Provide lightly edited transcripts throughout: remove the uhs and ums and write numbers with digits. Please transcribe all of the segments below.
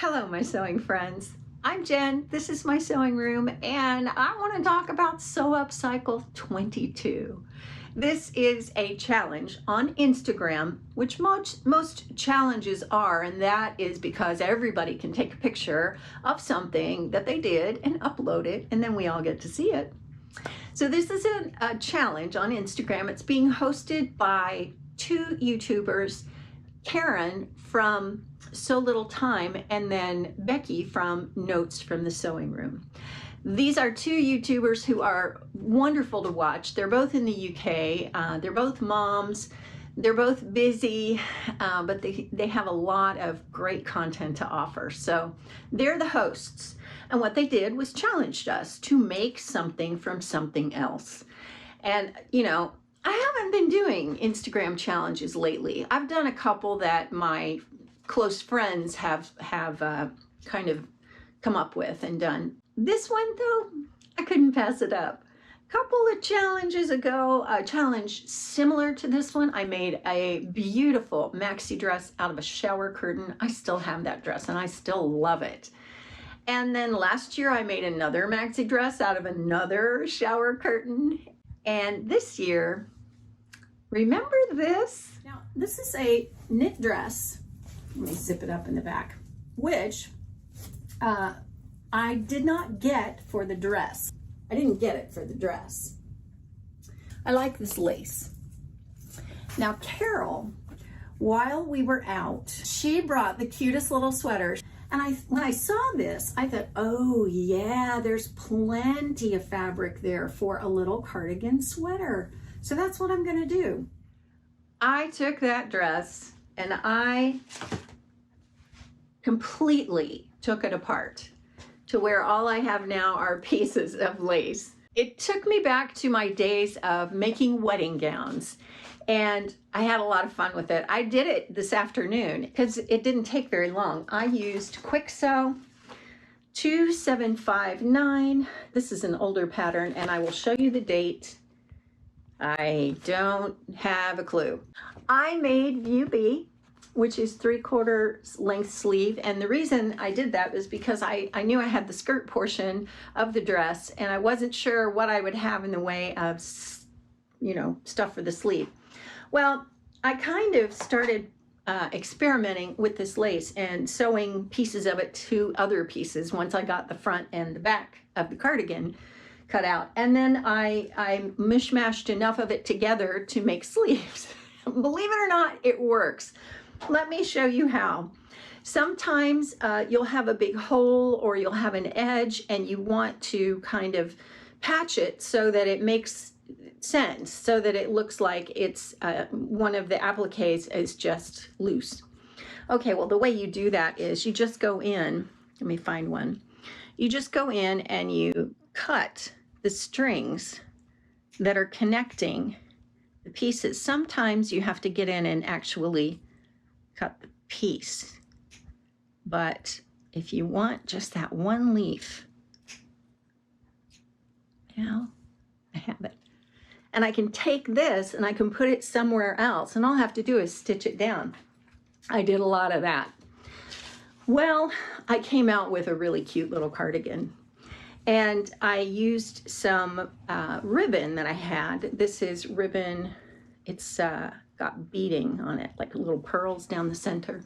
Hello, my sewing friends. I'm Jen, this is my sewing room, and I want to talk about Sew Upcycle 22. This is a challenge on Instagram, which most challenges are, and that is because everybody can take a picture of something that they did and upload it, and then we all get to see it. So this is a challenge on Instagram. It's being hosted by two YouTubers, Karen from So Little Time, and then Becky from Notes from the Sewing Room. These are two YouTubers who are wonderful to watch. They're both in the UK. They're both moms. They're both busy, but they have a lot of great content to offer. So they're the hosts. And what they did was challenged us to make something from something else. And, you know, I haven't been doing Instagram challenges lately. I've done a couple that my close friends have kind of come up with and done. This one, though, I couldn't pass it up. A couple of challenges ago, a challenge similar to this one, I made a beautiful maxi dress out of a shower curtain. I still have that dress and I still love it. And then last year I made another maxi dress out of another shower curtain. And this year, remember this? Now, this is a knit dress. Let me zip it up in the back, which I did not get for the dress. I didn't get it for the dress. I like this lace. Now, Carol, while we were out, she brought the cutest little sweater. And when I saw this, I thought, oh yeah, there's plenty of fabric there for a little cardigan sweater. So that's what I'm gonna do. I took that dress and I completely took it apart to where all I have now are pieces of lace. It took me back to my days of making wedding gowns. And I had a lot of fun with it. I did it this afternoon because it didn't take very long. I used Quick Sew 2759. This is an older pattern and I will show you the date. I don't have a clue. I made View B, which is 3/4 length sleeve. And the reason I did that was because I knew I had the skirt portion of the dress and I wasn't sure what I would have in the way of, you know, stuff for the sleeve. Well, I kind of started experimenting with this lace and sewing pieces of it to other pieces once I got the front and the back of the cardigan cut out. And then I mishmashed enough of it together to make sleeves. Believe it or not, it works. Let me show you how. Sometimes you'll have a big hole or you'll have an edge and you want to kind of patch it so that it makes sense, so that it looks like it's one of the appliques is just loose. Okay, well, the way you do that is you just go in, let me find one. You just go in and you cut the strings that are connecting the pieces. Sometimes you have to get in and actually cut the piece, but if you want just that one leaf, now I have it. And I can take this and I can put it somewhere else and all I have to do is stitch it down. I did a lot of that. Well, I came out with a really cute little cardigan and I used some ribbon that I had. This is ribbon, it's got beading on it, like little pearls down the center.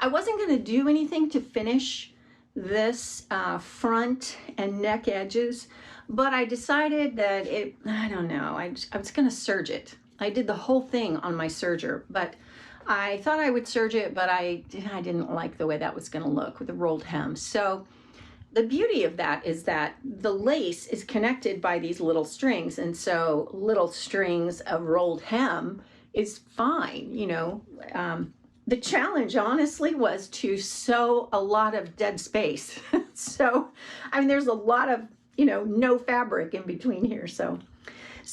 I wasn't gonna do anything to finish this front and neck edges, but I decided that I don't know, I was gonna serge it. I did the whole thing on my serger, but I thought I would serge it, but I didn't like the way that was gonna look with a rolled hem. So the beauty of that is that the lace is connected by these little strings, and so little strings of rolled hem is fine, you know. The challenge, honestly, was to sew a lot of dead space. So, I mean, there's a lot of, you know, no fabric in between here. So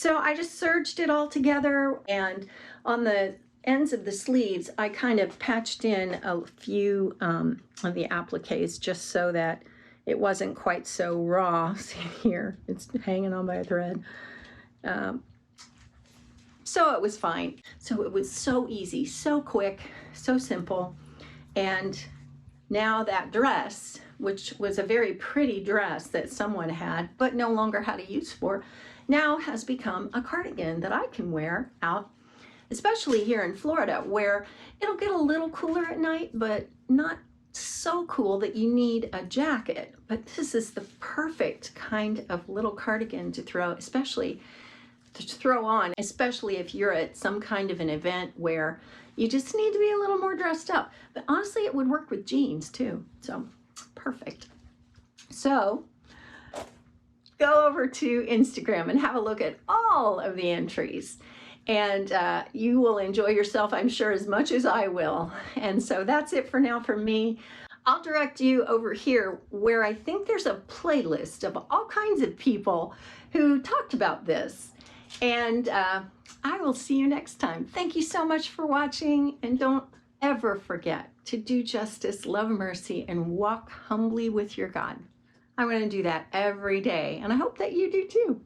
I just serged it all together, and on the ends of the sleeves, I kind of patched in a few of the appliques just so that it wasn't quite so raw. See here, it's hanging on by a thread. So it was fine. So it was so easy, so quick, so simple. And Now that dress, which was a very pretty dress that someone had but no longer had a use for, now has become a cardigan that I can wear out, especially here in Florida, where it'll get a little cooler at night, but not so cool that you need a jacket. But this is the perfect kind of little cardigan to throw, especially if you're at some kind of an event where you just need to be a little more dressed up. But honestly, it would work with jeans too. So perfect. So go over to Instagram and have a look at all of the entries. And you will enjoy yourself, I'm sure, as much as I will. And so that's it for now from me. I'll direct you over here where I think there's a playlist of all kinds of people who talked about this. And I will see you next time. Thank you so much for watching, and don't ever forget to do justice, love mercy, and walk humbly with your God. I'm going to do that every day, and I hope that you do too.